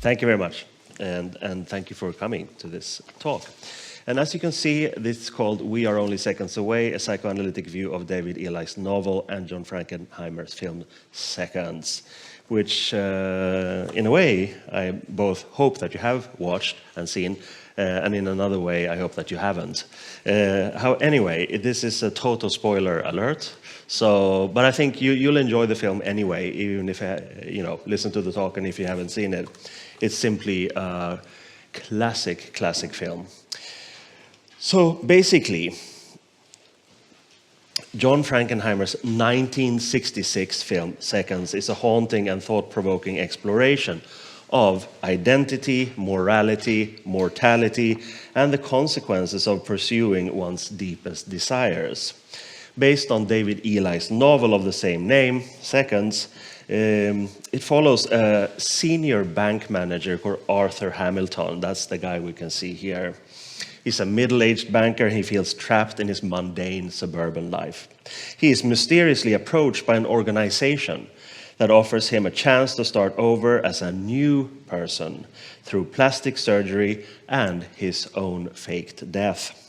Thank you very much, and thank you for coming to this talk. And as you can see, this is called We Are Only Seconds Away, a psychoanalytic view of David Ely's novel and John Frankenheimer's film Seconds, which in a way I both hope that you have watched and seen, and in another way I hope that you haven't. Anyway, this is a total spoiler alert. So, but I think you'll enjoy the film anyway, even if listen to the talk, and if you haven't seen it, it's simply a classic film. So basically, John Frankenheimer's 1966 film Seconds is a haunting and thought-provoking exploration of identity, morality, mortality, and the consequences of pursuing one's deepest desires. Based on David Ely's novel of the same name, Seconds, it follows a senior bank manager called Arthur Hamilton. That's the guy we can see here. He's a middle-aged banker. He feels trapped in his mundane suburban life. He is mysteriously approached by an organization that offers him a chance to start over as a new person through plastic surgery and his own faked death.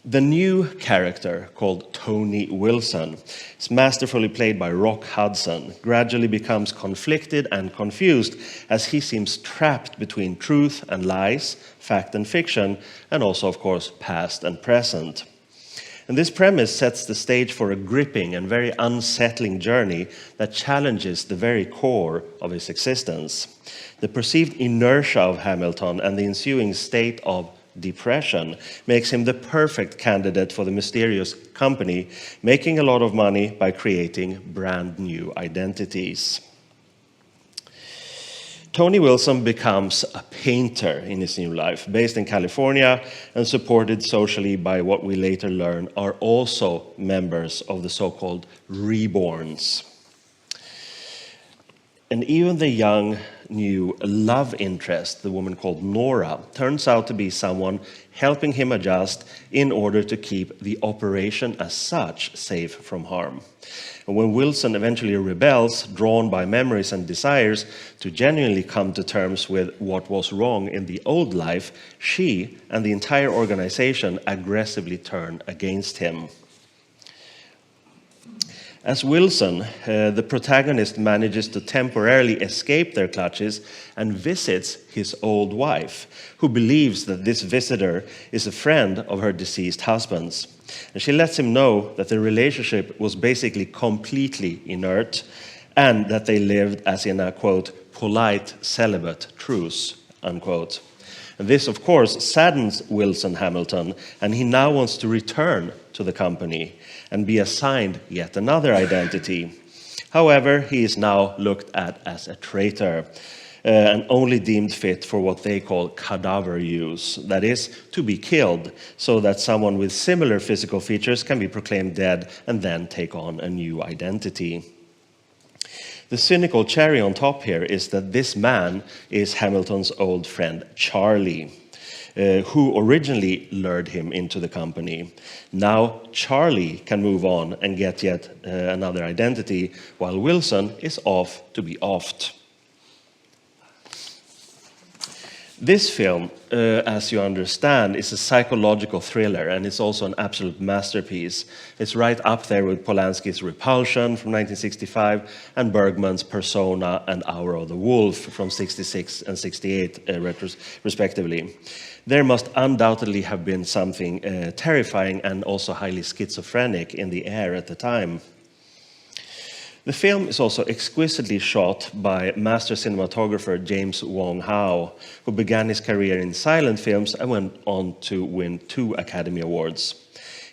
The new character, called Tony Wilson, is masterfully played by Rock Hudson, gradually becomes conflicted and confused as he seems trapped between truth and lies, fact and fiction, and also, of course, past and present. And this premise sets the stage for a gripping and very unsettling journey that challenges the very core of his existence. The perceived inertia of Hamilton and the ensuing state of depression makes him the perfect candidate for the mysterious company, making a lot of money by creating brand new identities. Tony Wilson becomes a painter in his new life, based in California and supported socially by what we later learn are also members of the so-called reborns. And even the young, new love interest, the woman called Nora, turns out to be someone helping him adjust in order to keep the operation as such safe from harm. And when Wilson eventually rebels, drawn by memories and desires to genuinely come to terms with what was wrong in the old life, she and the entire organization aggressively turn against him. As Wilson, the protagonist manages to temporarily escape their clutches and visits his old wife, who believes that this visitor is a friend of her deceased husband's. And she lets him know that the relationship was basically completely inert and that they lived as in a, quote, polite celibate truce, unquote. And this, of course, saddens Wilson Hamilton, and he now wants to return to the company and be assigned yet another identity. However, he is now looked at as a traitor and only deemed fit for what they call cadaver use, that is, to be killed, so that someone with similar physical features can be proclaimed dead and then take on a new identity. The cynical cherry on top here is that this man is Hamilton's old friend Charlie, who originally lured him into the company. Now Charlie can move on and get yet another identity, while Wilson is off to be offed. This film, as you understand, is a psychological thriller, and it's also an absolute masterpiece. It's right up there with Polanski's Repulsion from 1965 and Bergman's Persona and Hour of the Wolf from 66 and 68, respectively. There must undoubtedly have been something terrifying and also highly schizophrenic in the air at the time. The film is also exquisitely shot by master cinematographer James Wong Howe, who began his career in silent films and went on to win 2 Academy Awards.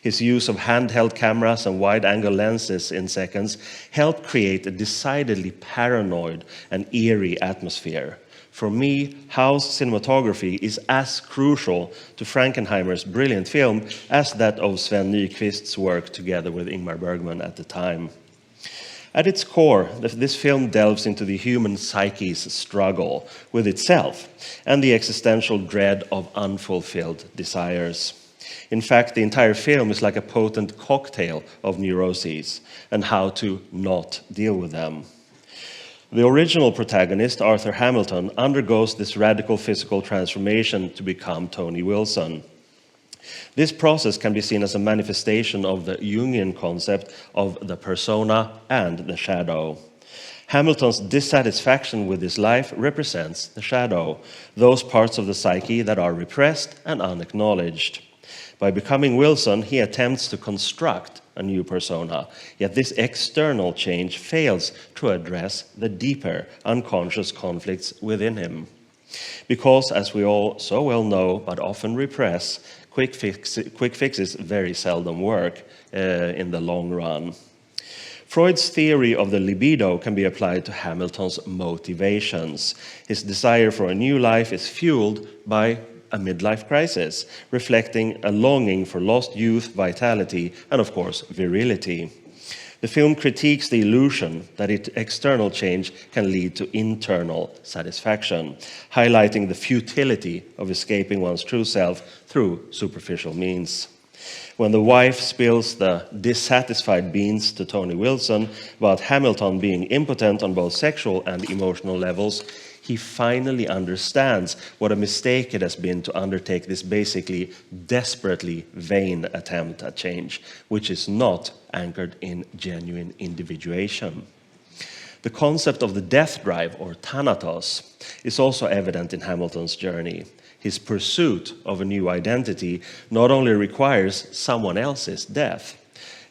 His use of handheld cameras and wide-angle lenses in Seconds helped create a decidedly paranoid and eerie atmosphere. For me, Howe's cinematography is as crucial to Frankenheimer's brilliant film as that of Sven Nykvist's work together with Ingmar Bergman at the time. At its core, this film delves into the human psyche's struggle with itself and the existential dread of unfulfilled desires. In fact, the entire film is like a potent cocktail of neuroses and how to not deal with them. The original protagonist, Arthur Hamilton, undergoes this radical physical transformation to become Tony Wilson. This process can be seen as a manifestation of the Jungian concept of the persona and the shadow. Hamilton's dissatisfaction with his life represents the shadow, those parts of the psyche that are repressed and unacknowledged. By becoming Wilson, he attempts to construct a new persona, yet this external change fails to address the deeper unconscious conflicts within him. Because, as we all so well know, but often repress, quick fixes very seldom work in the long run. Freud's theory of the libido can be applied to Hamilton's motivations. His desire for a new life is fueled by a midlife crisis, reflecting a longing for lost youth, vitality, and of course, virility. The film critiques the illusion that external change can lead to internal satisfaction, highlighting the futility of escaping one's true self through superficial means. When the wife spills the dissatisfied beans to Tony Wilson about Hamilton being impotent on both sexual and emotional levels, he finally understands what a mistake it has been to undertake this basically desperately vain attempt at change, which is not anchored in genuine individuation. The concept of the death drive, or thanatos, is also evident in Hamilton's journey. His pursuit of a new identity not only requires someone else's death,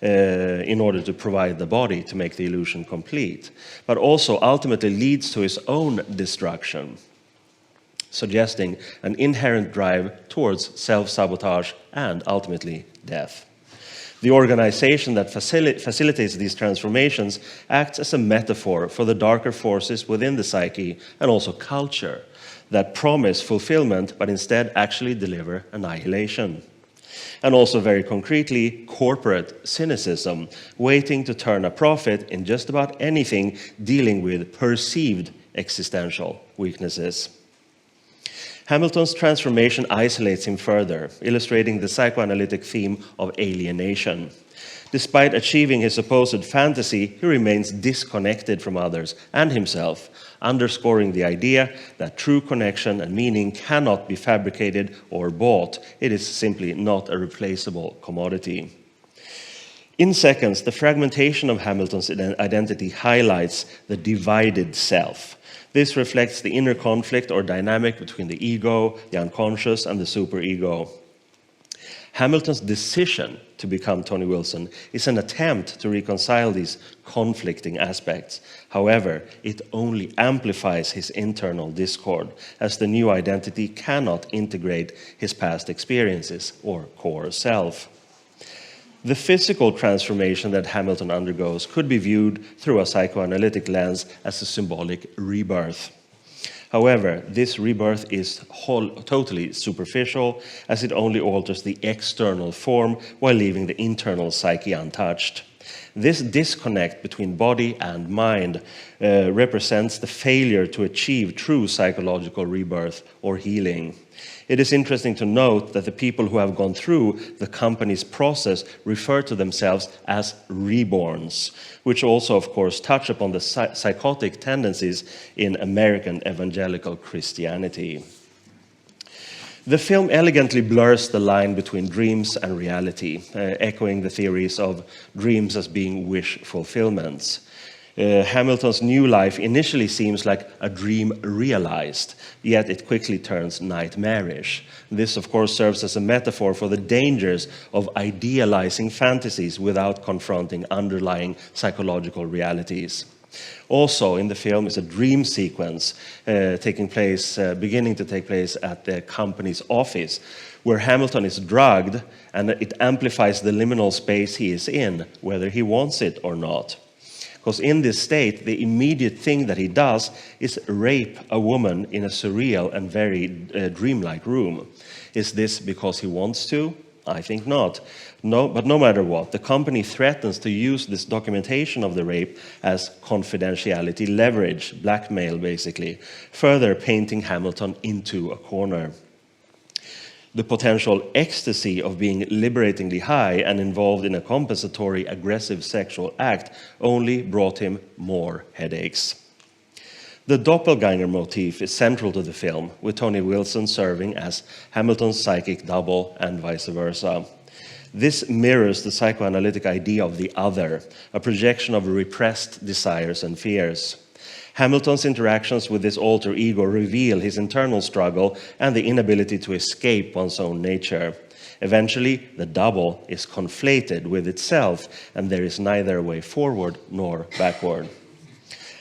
in order to provide the body to make the illusion complete, but also ultimately leads to his own destruction, suggesting an inherent drive towards self-sabotage and ultimately death. The organization that facilitates these transformations acts as a metaphor for the darker forces within the psyche and also culture that promise fulfillment but instead actually deliver annihilation. And also very concretely, corporate cynicism, waiting to turn a profit in just about anything dealing with perceived existential weaknesses. Hamilton's transformation isolates him further, illustrating the psychoanalytic theme of alienation. Despite achieving his supposed fantasy, he remains disconnected from others and himself, underscoring the idea that true connection and meaning cannot be fabricated or bought. It is simply not a replaceable commodity. In Seconds, the fragmentation of Hamilton's identity highlights the divided self. This reflects the inner conflict or dynamic between the ego, the unconscious, and the superego. Hamilton's decision to become Tony Wilson is an attempt to reconcile these conflicting aspects. However, it only amplifies his internal discord, as the new identity cannot integrate his past experiences or core self. The physical transformation that Hamilton undergoes could be viewed through a psychoanalytic lens as a symbolic rebirth. However, this rebirth is totally superficial, as it only alters the external form while leaving the internal psyche untouched. This disconnect between body and mind represents the failure to achieve true psychological rebirth or healing. It is interesting to note that the people who have gone through the company's process refer to themselves as reborns, which also, of course, touch upon the psychotic tendencies in American evangelical Christianity. The film elegantly blurs the line between dreams and reality, echoing the theories of dreams as being wish fulfillments. Hamilton's new life initially seems like a dream realized, yet it quickly turns nightmarish. This, of course, serves as a metaphor for the dangers of idealizing fantasies without confronting underlying psychological realities. Also in the film is a dream sequence beginning to take place at the company's office, where Hamilton is drugged, and it amplifies the liminal space he is in, whether he wants it or not. Because in this state, the immediate thing that he does is rape a woman in a surreal and very dreamlike room. Is this because he wants to? I think not. No, but no matter what, the company threatens to use this documentation of the rape as confidentiality leverage, blackmail basically, further painting Hamilton into a corner. The potential ecstasy of being liberatingly high and involved in a compensatory aggressive sexual act only brought him more headaches. The doppelganger motif is central to the film, with Tony Wilson serving as Hamilton's psychic double and vice versa. This mirrors the psychoanalytic idea of the other, a projection of repressed desires and fears. Hamilton's interactions with this alter ego reveal his internal struggle and the inability to escape one's own nature. Eventually, the double is conflated with itself, and there is neither a way forward nor backward.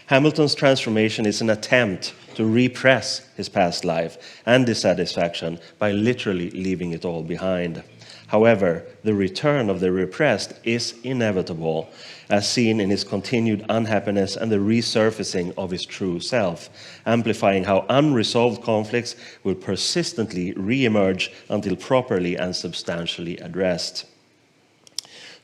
Hamilton's transformation is an attempt to repress his past life and dissatisfaction by literally leaving it all behind. However, the return of the repressed is inevitable, as seen in his continued unhappiness and the resurfacing of his true self, amplifying how unresolved conflicts will persistently re-emerge until properly and substantially addressed.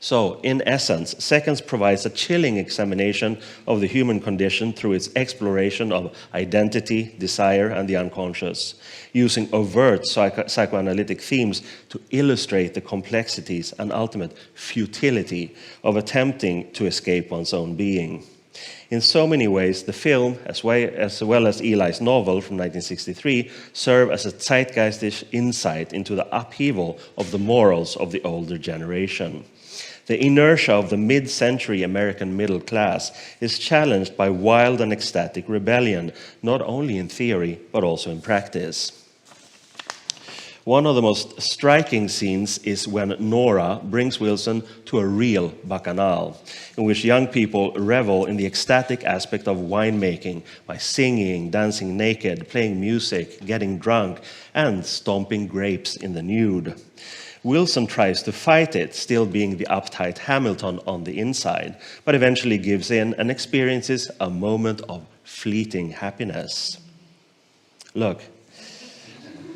So, in essence, Seconds provides a chilling examination of the human condition through its exploration of identity, desire, and the unconscious, using overt psychoanalytic themes to illustrate the complexities and ultimate futility of attempting to escape one's own being. In so many ways, the film, as well as Ely's novel from 1963, serve as a zeitgeistish insight into the upheaval of the morals of the older generation. The inertia of the mid-century American middle class is challenged by wild and ecstatic rebellion, not only in theory, but also in practice. One of the most striking scenes is when Nora brings Wilson to a real bacchanal, in which young people revel in the ecstatic aspect of winemaking by singing, dancing naked, playing music, getting drunk, and stomping grapes in the nude. Wilson tries to fight it, still being the uptight Hamilton on the inside, but eventually gives in and experiences a moment of fleeting happiness. Look,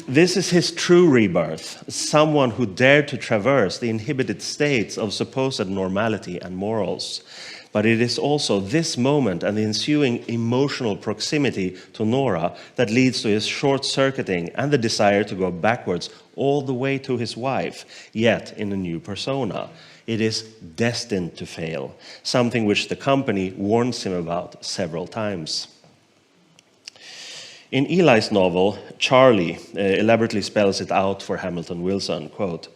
this is his true rebirth, someone who dared to traverse the inhibited states of supposed normality and morals. But it is also this moment and the ensuing emotional proximity to Nora that leads to his short-circuiting and the desire to go backwards all the way to his wife, yet in a new persona. It is destined to fail, something which the company warns him about several times. In Ely's novel, Charlie elaborately spells it out for Hamilton Wilson, quote,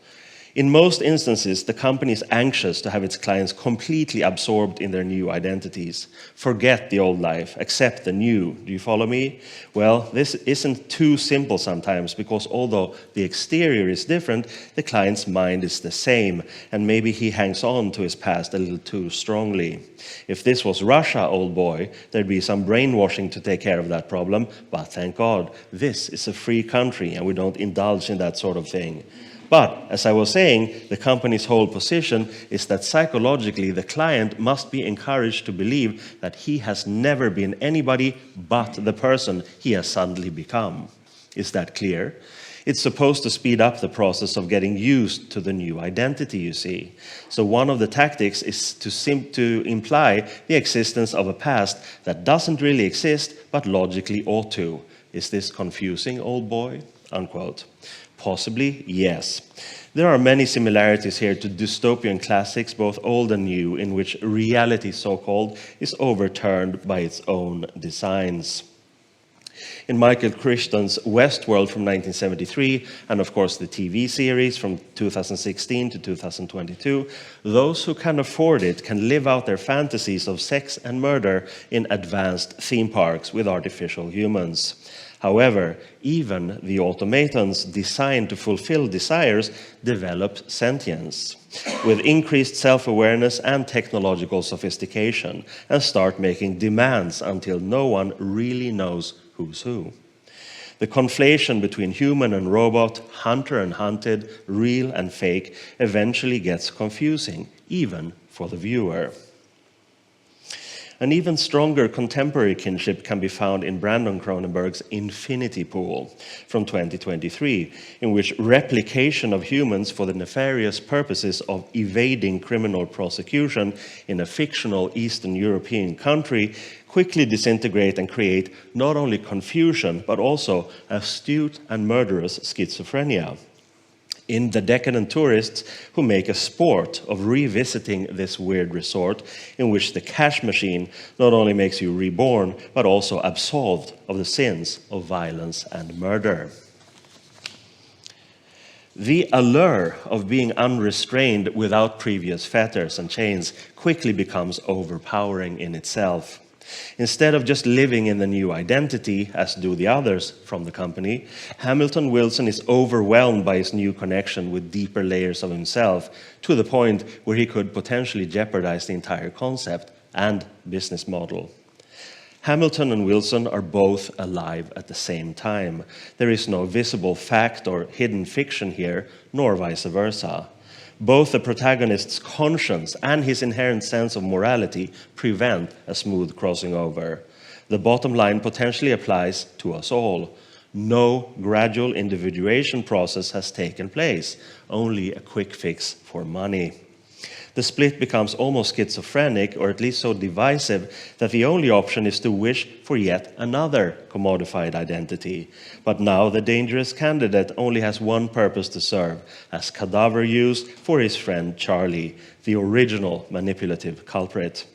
"In most instances, the company is anxious to have its clients completely absorbed in their new identities. Forget the old life, accept the new. Do you follow me? Well, this isn't too simple sometimes, because although the exterior is different, the client's mind is the same, and maybe he hangs on to his past a little too strongly. If this was Russia, old boy, there'd be some brainwashing to take care of that problem, but thank God, this is a free country and we don't indulge in that sort of thing." But, as I was saying, the company's whole position is that psychologically the client must be encouraged to believe that he has never been anybody but the person he has suddenly become. Is that clear? It's supposed to speed up the process of getting used to the new identity, you see. So one of the tactics is to imply the existence of a past that doesn't really exist, but logically ought to. Is this confusing, old boy? Unquote. Possibly, yes. There are many similarities here to dystopian classics, both old and new, in which reality, so-called, is overturned by its own designs. In Michael Crichton's Westworld from 1973, and of course the TV series from 2016 to 2022, those who can afford it can live out their fantasies of sex and murder in advanced theme parks with artificial humans. However, even the automatons designed to fulfill desires develop sentience, with increased self-awareness and technological sophistication, and start making demands until no one really knows who's who. The conflation between human and robot, hunter and hunted, real and fake, eventually gets confusing, even for the viewer. An even stronger contemporary kinship can be found in Brandon Cronenberg's Infinity Pool from 2023, in which replication of humans for the nefarious purposes of evading criminal prosecution in a fictional Eastern European country quickly disintegrate and create not only confusion, but also astute and murderous schizophrenia. in The Decadent Tourists, who make a sport of revisiting this weird resort in which the cash machine not only makes you reborn, but also absolved of the sins of violence and murder. The allure of being unrestrained without previous fetters and chains quickly becomes overpowering in itself. Instead of just living in the new identity, as do the others from the company, Hamilton Wilson is overwhelmed by his new connection with deeper layers of himself, to the point where he could potentially jeopardize the entire concept and business model. Hamilton and Wilson are both alive at the same time. There is no visible fact or hidden fiction here, nor vice versa. Both the protagonist's conscience and his inherent sense of morality prevent a smooth crossing over. The bottom line potentially applies to us all. No gradual individuation process has taken place, only a quick fix for money. The split becomes almost schizophrenic, or at least so divisive, that the only option is to wish for yet another commodified identity. But now the dangerous candidate only has one purpose to serve, as cadaver use for his friend Charlie, the original manipulative culprit.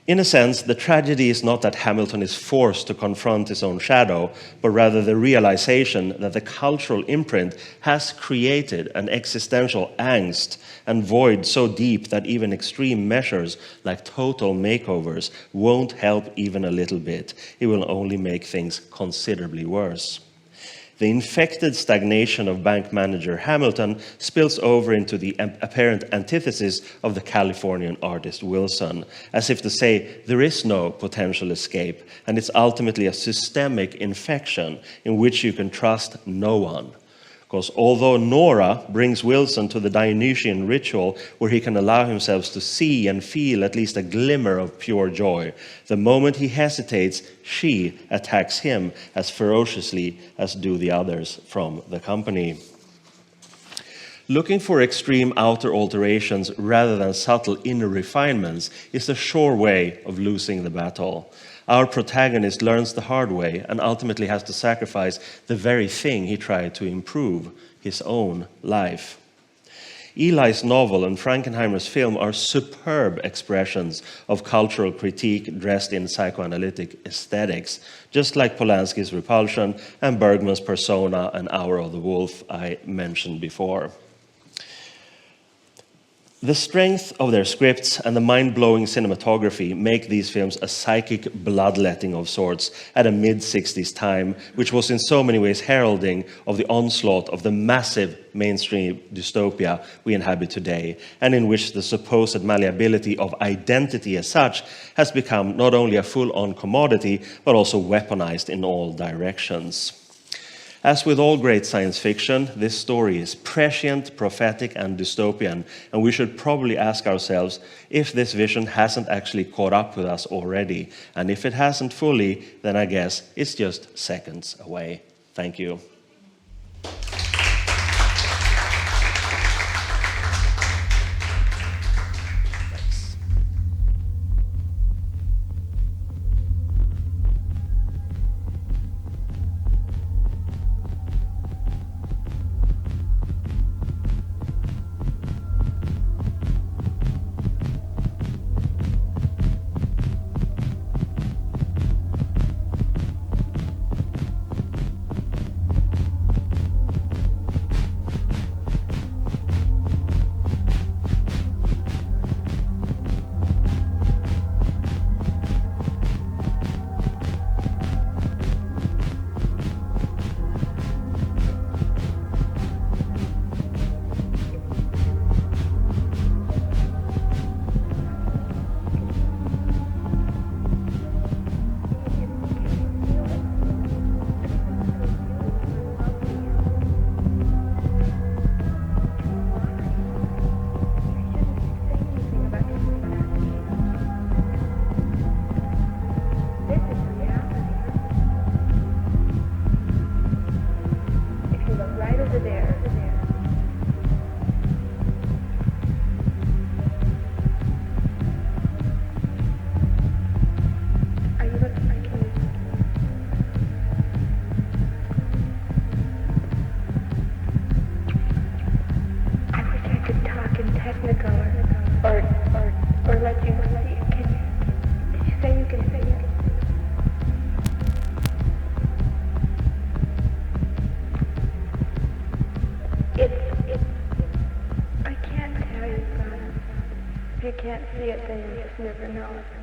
In a sense, the tragedy is not that Hamilton is forced to confront his own shadow, but rather the realization that the cultural imprint has created an existential angst and void so deep that even extreme measures like total makeovers won't help even a little bit. It will only make things considerably worse. The infected stagnation of bank manager Hamilton spills over into the apparent antithesis of the Californian artist Wilson, as if to say there is no potential escape, and it's ultimately a systemic infection in which you can trust no one. Because although Nora brings Wilson to the Dionysian ritual where he can allow himself to see and feel at least a glimmer of pure joy, the moment he hesitates, she attacks him as ferociously as do the others from the company. Looking for extreme outer alterations rather than subtle inner refinements is a sure way of losing the battle. Our protagonist learns the hard way and ultimately has to sacrifice the very thing he tried to improve, his own life. Ely's novel and Frankenheimer's film are superb expressions of cultural critique dressed in psychoanalytic aesthetics, just like Polanski's Repulsion and Bergman's Persona and Hour of the Wolf I mentioned before. The strength of their scripts and the mind-blowing cinematography make these films a psychic bloodletting of sorts at a mid-60s time, which was in so many ways heralding of the onslaught of the massive mainstream dystopia we inhabit today, and in which the supposed malleability of identity as such has become not only a full-on commodity, but also weaponized in all directions. As with all great science fiction, this story is prescient, prophetic, and dystopian, and we should probably ask ourselves if this vision hasn't actually caught up with us already. And if it hasn't fully, then I guess it's just seconds away. Thank you. you can't see it, then you just never know it.